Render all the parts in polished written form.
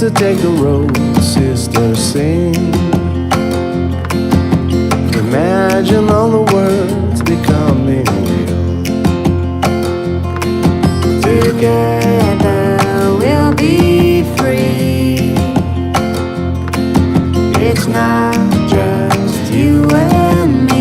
To take the road, sister, sing. Imagine all the words becoming real. Together we'll be free. It's not just you and me.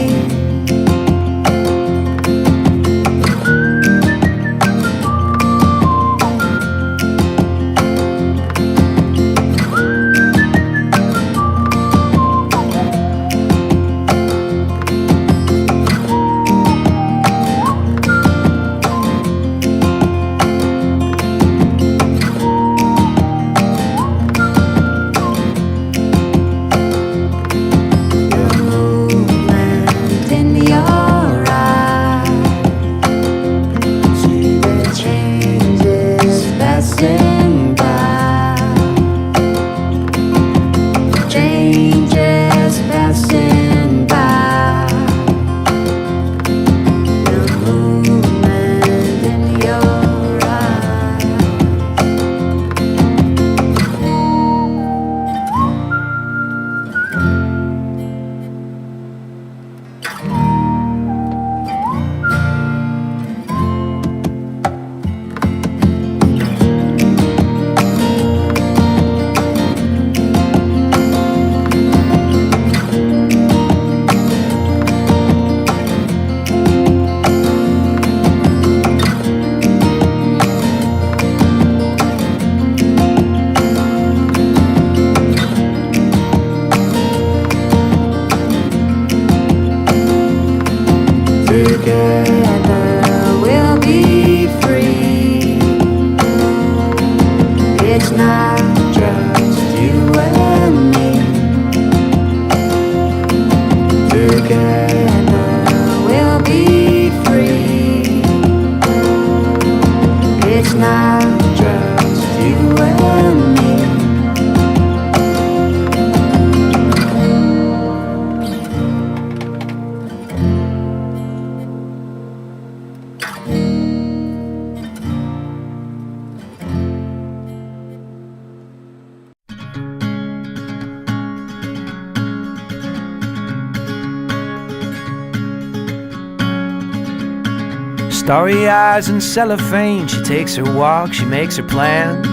Starry eyes and cellophane, she takes her walk, she makes her plans.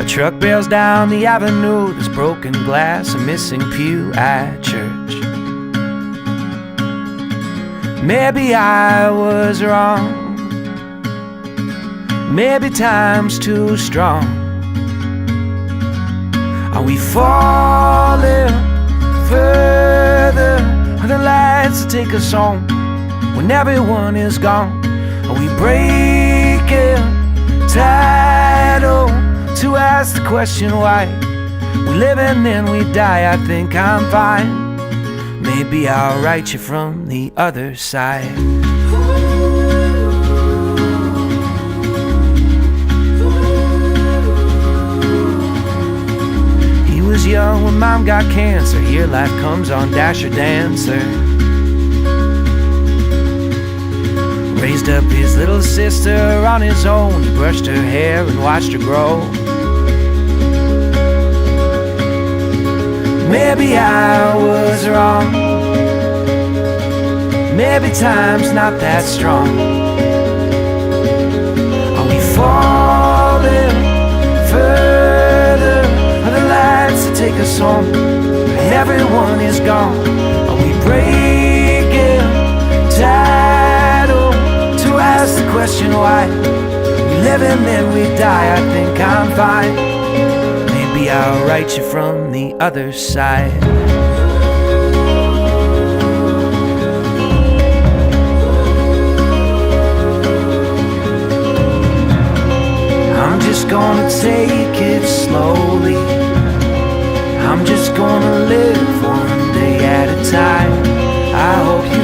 A truck bails down the avenue, there's broken glass, a missing pew at church. Maybe I was wrong, maybe time's too strong. Are we falling further? Are the lights that take us home when everyone is gone? Are we breaking tidal to ask the question why? We live and then we die, I think I'm fine. Maybe I'll write you from the other side. He was young when mom got cancer. Here life comes on Dasher Dancer. Raised up his little sister on his own. He brushed her hair and watched her grow. Maybe I was wrong, maybe time's not that strong. Are we falling further? Are the lights that take us home and everyone is gone? Are we breaking title to ask the question why. We live and then we die, I think I'm fine. Maybe I'll write you from the other side. I'm just gonna take it slowly. I'm just gonna live one day at a time. I hope you